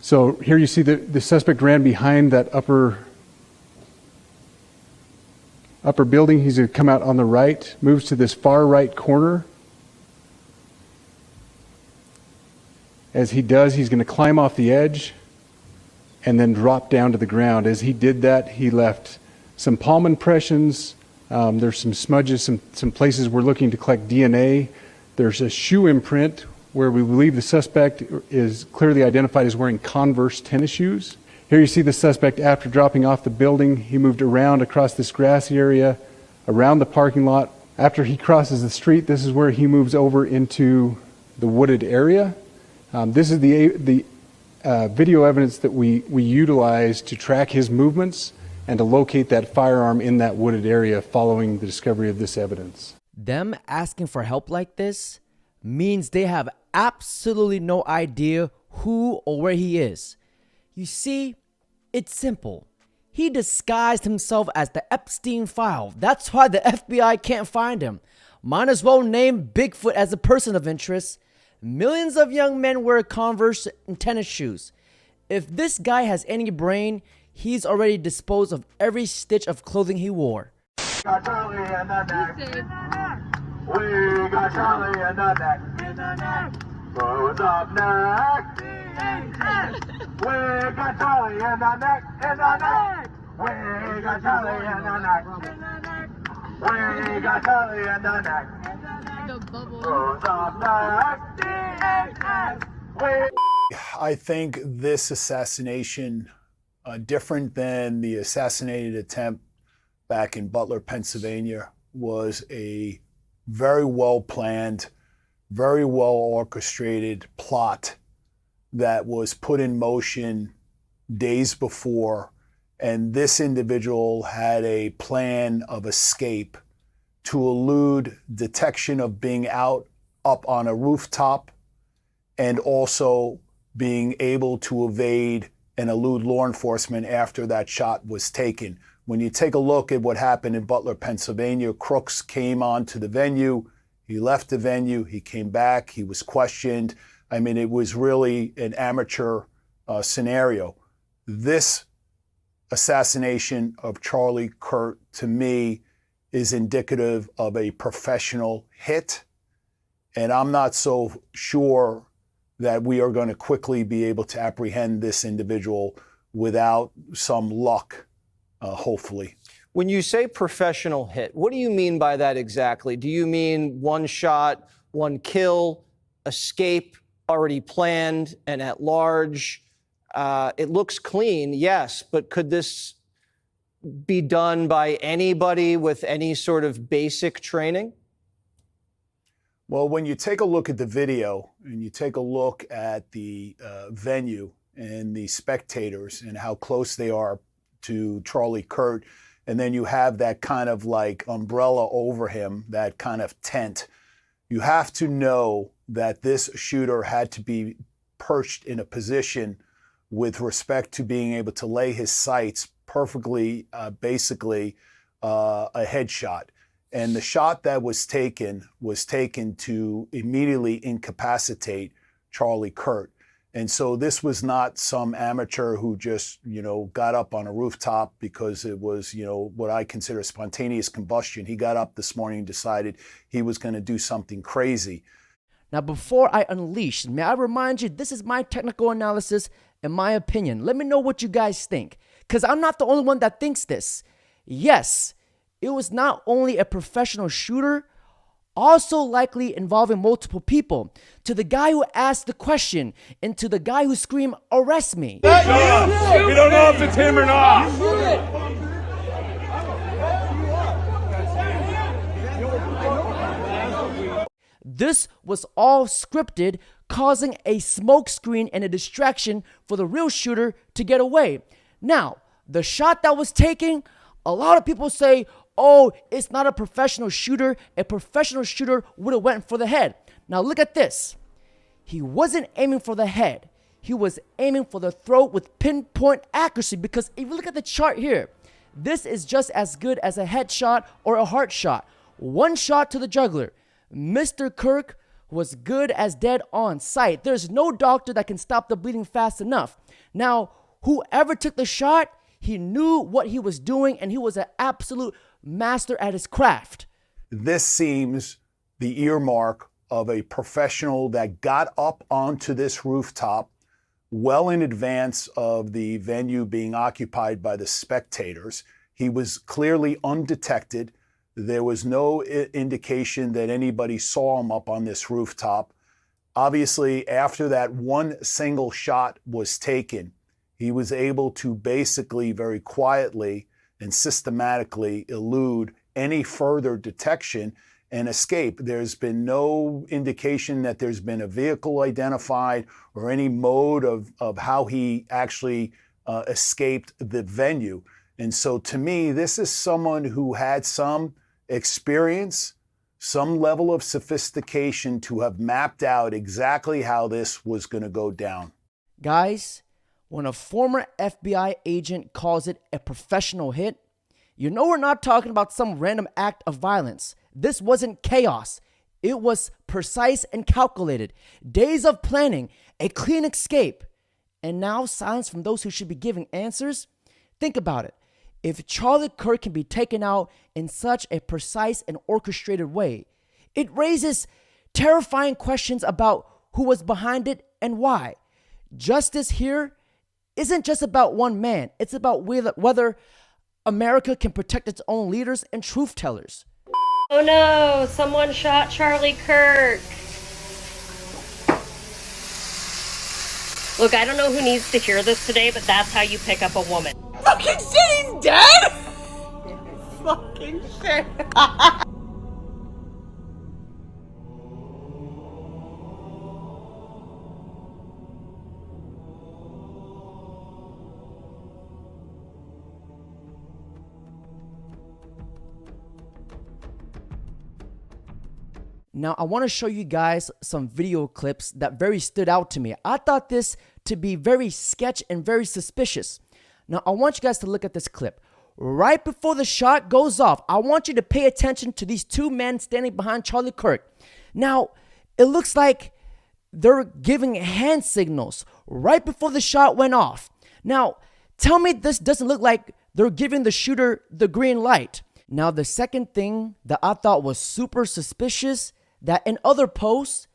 So here you see the suspect ran behind that upper building. He's going to come out on the right, moves to this far right corner. As he does, he's going to climb off the edge and then drop down to the ground. As he did that, he left some palm impressions. There's some smudges, some places we're looking to collect DNA. There's a shoe imprint where we believe the suspect is clearly identified as wearing Converse tennis shoes. Here you see the suspect after dropping off the building. He moved around across this grassy area, around the parking lot. After he crosses the street, this is where he moves over into the wooded area. This is the video evidence that we utilize to track his movements and to locate that firearm in that wooded area following the discovery of this evidence. Them asking for help like this means they have absolutely no idea who or where he is. You see, it's simple. He disguised himself as the Epstein file. That's why the FBI can't find him. Might as well name Bigfoot as a person of interest. Millions of young men wear Converse and tennis shoes. If this guy has any brain, he's already disposed of every stitch of clothing he wore. Got Charlie in the neck. We got Charlie in the neck. Who's up next? We got Charlie in the neck. We got Charlie in the neck. We got Charlie in the neck. Who's up next? I think this assassination, different than the assassinated attempt back in Butler, Pennsylvania, was a very well planned, very well orchestrated plot that was put in motion days before. And this individual had a plan of escape to elude detection of being up on a rooftop, and also being able to evade and elude law enforcement after that shot was taken. When you take a look at what happened in Butler, Pennsylvania, Crooks came onto the venue, he left the venue, he came back, he was questioned. I mean, it was really an amateur scenario. This assassination of Charlie Kirk, to me, is indicative of a professional hit. And I'm not so sure that we are going to quickly be able to apprehend this individual without some luck, hopefully. When you say professional hit, what do you mean by that exactly? Do you mean one shot, one kill, escape already planned and at large? It looks clean, yes, but could this be done by anybody with any sort of basic training? Well, when you take a look at the video and you take a look at the venue and the spectators and how close they are to Charlie Kirk, and then you have that kind of like umbrella over him, that kind of tent, you have to know that this shooter had to be perched in a position with respect to being able to lay his sights perfectly, basically a headshot. And the shot that was taken to immediately incapacitate Charlie Kirk. And so this was not some amateur who just, got up on a rooftop because it was, what I consider spontaneous combustion. He got up this morning and decided he was going to do something crazy. Now, before I unleash, may I remind you, this is my technical analysis and my opinion. Let me know what you guys think, because I'm not the only one that thinks this. Yes, it was not only a professional shooter, also likely involving multiple people. To the guy who asked the question and to the guy who screamed, "Arrest me." We don't know if it's him or not. This was all scripted, causing a smokescreen and a distraction for the real shooter to get away. Now, the shot that was taken, a lot of people say, oh, it's not a professional shooter. A professional shooter would have went for the head. Now look at this. He wasn't aiming for the head. He was aiming for the throat with pinpoint accuracy, because if you look at the chart here, this is just as good as a headshot or a heart shot. One shot to the jugular. Mr. Kirk was good as dead on sight. There's no doctor that can stop the bleeding fast enough. Now, whoever took the shot, he knew what he was doing, and he was an absolute master at his craft. This seems the earmark of a professional that got up onto this rooftop well in advance of the venue being occupied by the spectators. He was clearly undetected. There was no indication that anybody saw him up on this rooftop. Obviously, after that one single shot was taken, he was able to basically very quietly and systematically elude any further detection and escape. There's been no indication that there's been a vehicle identified or any mode of how he actually escaped the venue. And so to me, this is someone who had some experience, some level of sophistication to have mapped out exactly how this was going to go down. Guys, when a former FBI agent calls it a professional hit, you know we're not talking about some random act of violence. This wasn't chaos. It was precise and calculated. Days of planning, a clean escape, and now silence from those who should be giving answers. Think about it. If Charlie Kirk can be taken out in such a precise and orchestrated way, it raises terrifying questions about who was behind it and why. Justice here isn't just about one man. It's about whether America can protect its own leaders and truth tellers. Oh no, someone shot Charlie Kirk. Look, I don't know who needs to hear this today, but that's how you pick up a woman. Fucking shit, he's dead? Fucking shit. Now, I want to show you guys some video clips that very stood out to me. I thought this to be very sketch and very suspicious. Now, I want you guys to look at this clip. Right before the shot goes off, I want you to pay attention to these two men standing behind Charlie Kirk. Now, it looks like they're giving hand signals right before the shot went off. Now, tell me this doesn't look like they're giving the shooter the green light. Now, the second thing that I thought was super suspicious, that in other posts,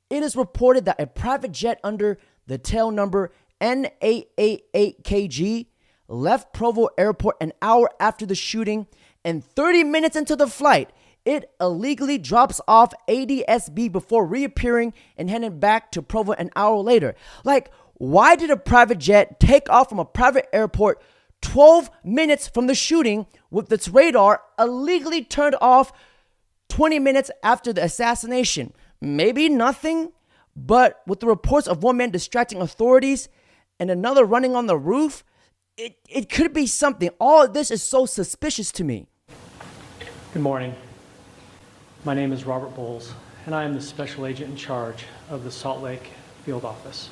it is reported that a private jet under the tail number N888KG left Provo Airport an hour after the shooting, and 30 minutes into the flight, it illegally drops off ADSB before reappearing and heading back to Provo an hour later. Like, why did a private jet take off from a private airport 12 minutes from the shooting with its radar illegally turned off 20 minutes after the assassination? Maybe nothing, but with the reports of one man distracting authorities and another running on the roof, it could be something. All of this is so suspicious to me. Good morning. My name is Robert Bowles, and I am the special agent in charge of the Salt Lake field office.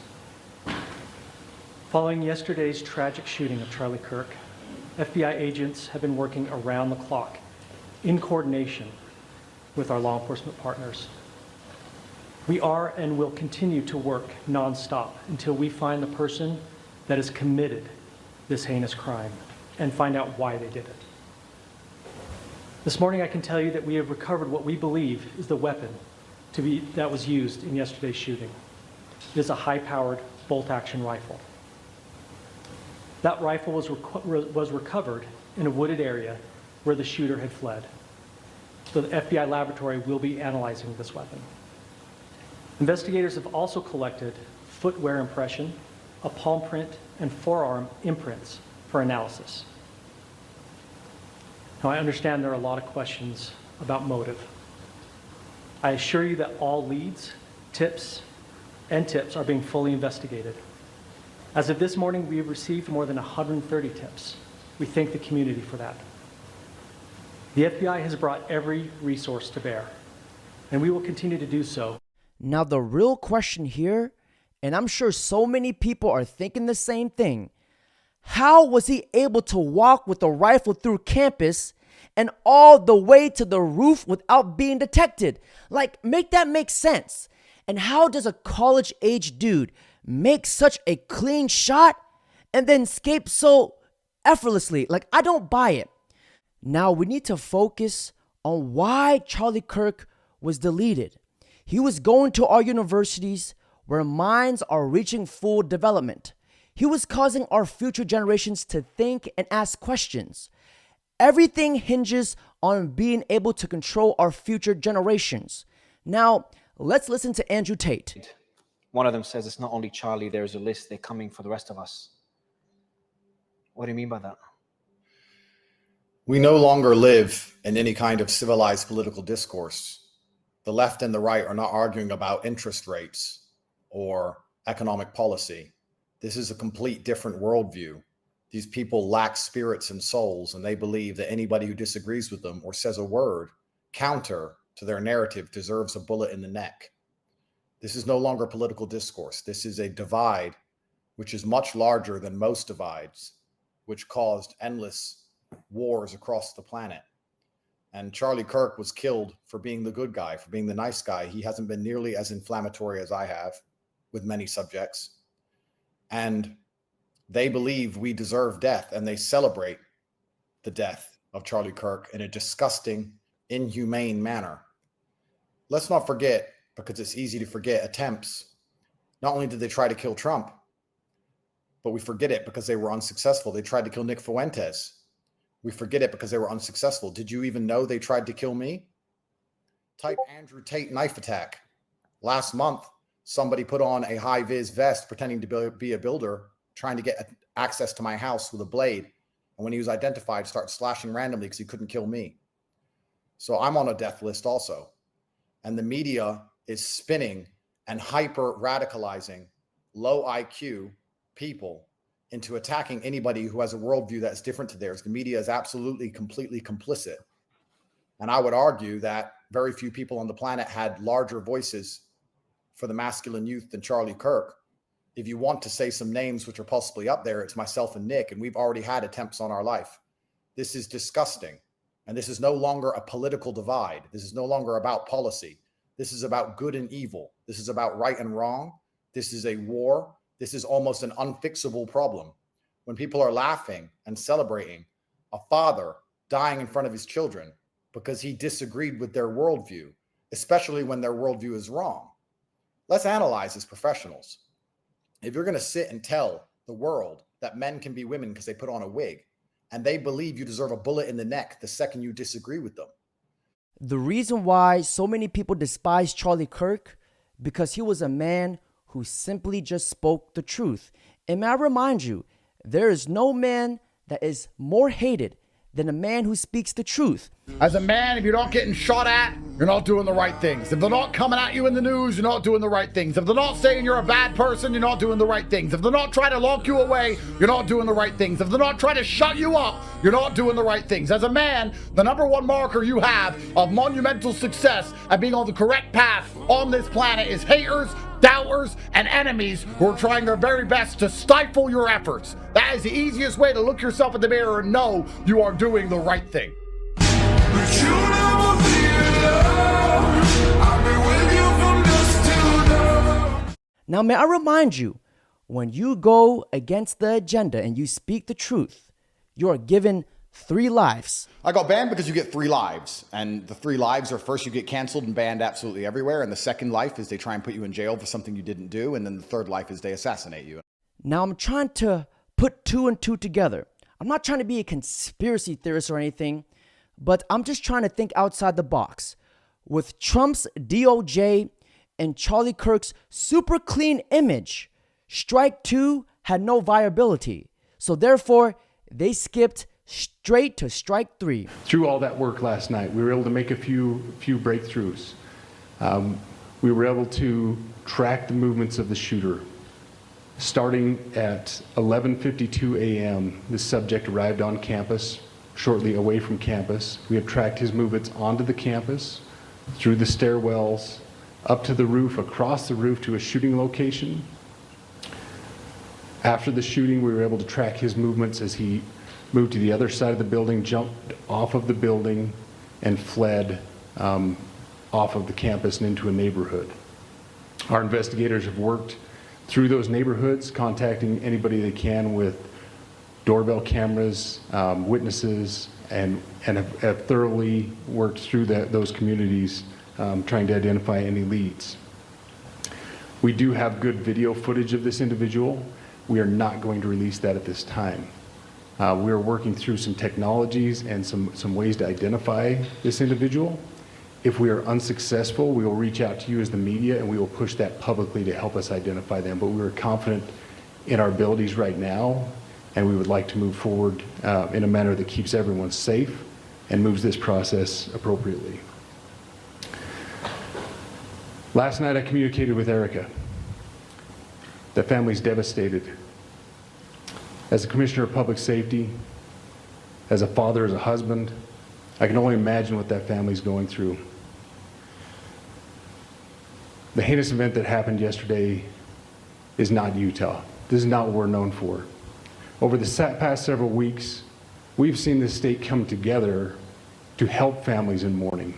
Following yesterday's tragic shooting of Charlie Kirk, FBI agents have been working around the clock in coordination with our law enforcement partners. We are and will continue to work nonstop until we find the person that has committed this heinous crime and find out why they did it. This morning I can tell you that we have recovered what we believe is the weapon that was used in yesterday's shooting. It is a high-powered bolt-action rifle. That rifle was recovered in a wooded area where the shooter had fled. So the FBI laboratory will be analyzing this weapon. Investigators have also collected footwear impression, a palm print, and forearm imprints for analysis. Now, I understand there are a lot of questions about motive. I assure you that all leads, tips are being fully investigated. As of this morning, we have received more than 130 tips. We thank the community for that. The FBI has brought every resource to bear, and we will continue to do so. Now, the real question here, and I'm sure so many people are thinking the same thing, how was he able to walk with a rifle through campus and all the way to the roof without being detected? Like, make that make sense. And how does a college-age dude make such a clean shot and then escape so effortlessly? Like, I don't buy it. Now, we need to focus on why Charlie Kirk was deleted. He was going to our universities where minds are reaching full development. He was causing our future generations to think and ask questions. Everything hinges on being able to control our future generations. Now, let's listen to Andrew Tate. One of them says it's not only Charlie, there's a list, they're coming for the rest of us. What do you mean by that? We no longer live in any kind of civilized political discourse. The left and the right are not arguing about interest rates or economic policy. This is a complete different worldview. These people lack spirits and souls, and they believe that anybody who disagrees with them or says a word counter to their narrative deserves a bullet in the neck. This is no longer political discourse. This is a divide which is much larger than most divides, which caused endless wars across the planet. And Charlie Kirk was killed for being the good guy, for being the nice guy. He hasn't been nearly as inflammatory as I have with many subjects. And they believe we deserve death, and they celebrate the death of Charlie Kirk in a disgusting, inhumane manner. Let's not forget, because it's easy to forget, attempts. Not only did they try to kill Trump, but we forget it because they were unsuccessful. They tried to kill Nick Fuentes. We forget it because they were unsuccessful. Did you even know they tried to kill me? Type Andrew Tate knife attack. Last month, somebody put on a high-vis vest pretending to be a builder, trying to get access to my house with a blade. And when he was identified, started slashing randomly because he couldn't kill me. So I'm on a death list also. And the media is spinning and hyper-radicalizing low IQ people into attacking anybody who has a worldview that's different to theirs. The media is absolutely, completely complicit. And I would argue that very few people on the planet had larger voices for the masculine youth than Charlie Kirk. If you want to say some names which are possibly up there, it's myself and Nick, and we've already had attempts on our life. This is disgusting. And this is no longer a political divide. This is no longer about policy. This is about good and evil. This is about right and wrong. This is a war. This is almost an unfixable problem. When people are laughing and celebrating a father dying in front of his children because he disagreed with their worldview, especially when their worldview is wrong. Let's analyze as professionals. If you're going to sit and tell the world that men can be women because they put on a wig, and they believe you deserve a bullet in the neck the second you disagree with them. The reason why so many people despise Charlie Kirk, because he was a man who simply just spoke the truth. And may I remind you, there is no man that is more hated than a man who speaks the truth. As a man, if you're not getting shot at, you're not doing the right things. If they're not coming at you in the news, you're not doing the right things. If they're not saying you're a bad person, you're not doing the right things. If they're not trying to lock you away, you're not doing the right things. If they're not trying to shut you up, you're not doing the right things. As a man, the number one marker you have of monumental success and being on the correct path on this planet is haters, doubters, and enemies who are trying their very best to stifle your efforts. That is the easiest way to look yourself in the mirror and know you are doing the right thing. Now, may I remind you, when you go against the agenda and you speak the truth, you are given 3 lives. I got banned because you get 3 lives. And the 3 lives are, first you get canceled and banned absolutely everywhere. And the second life is they try and put you in jail for something you didn't do. And then the third life is they assassinate you. Now, I'm trying to put 2 and 2 together. I'm not trying to be a conspiracy theorist or anything, but I'm just trying to think outside the box. With Trump's DOJ and Charlie Kirk's super clean image, strike 2 had no viability. So therefore, they skipped straight to strike 3. Through all that work last night, we were able to make a few breakthroughs. We were able to track the movements of the shooter. Starting at 11:52 a.m., the subject arrived on campus, shortly away from campus. We have tracked his movements onto the campus, through the stairwells, up to the roof, across the roof to a shooting location. After the shooting, we were able to track his movements as he moved to the other side of the building, jumped off of the building, and fled off of the campus and into a neighborhood. Our investigators have worked through those neighborhoods, contacting anybody they can with doorbell cameras, witnesses, and have thoroughly worked through those communities, trying to identify any leads. We do have good video footage of this individual. We are not going to release that at this time. We are working through some technologies and some ways to identify this individual. If we are unsuccessful, we will reach out to you as the media and we will push that publicly to help us identify them. But we are confident in our abilities right now, and we would like to move forward in a manner that keeps everyone safe and moves this process appropriately. Last night I communicated with Erica. The family's devastated. As a commissioner of public safety, as a father, as a husband, I can only imagine what that family's going through. The heinous event that happened yesterday is not Utah. This is not what we're known for. Over the past several weeks, we've seen this state come together to help families in mourning,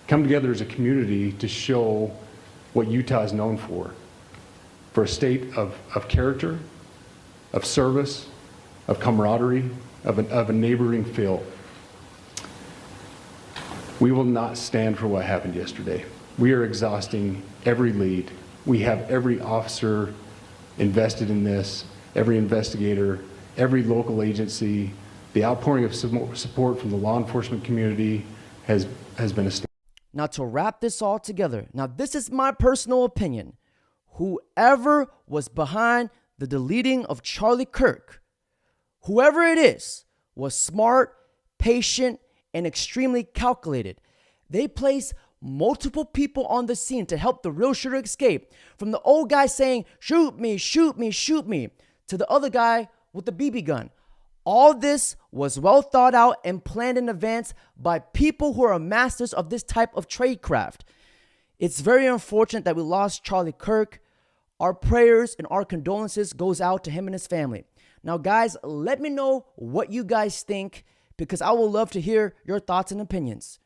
come together as a community to show what Utah is known for a state of character, of service, of camaraderie, of a neighboring feel. We will not stand for what happened yesterday. We are exhausting every lead. We have every officer invested in this, every investigator, every local agency. The outpouring of support from the law enforcement community has been astounding. Now, to wrap this all together, now this is my personal opinion. Whoever was behind the deleting of Charlie Kirk, whoever it is, was smart, patient, and extremely calculated. They placed multiple people on the scene to help the real shooter escape. From the old guy saying, "Shoot me, shoot me, shoot me," to the other guy with the BB gun. All this was well thought out and planned in advance by people who are masters of this type of tradecraft. It's very unfortunate that we lost Charlie Kirk. Our prayers and our condolences goes out to him and his family. Now, guys, let me know what you guys think, because I would love to hear your thoughts and opinions.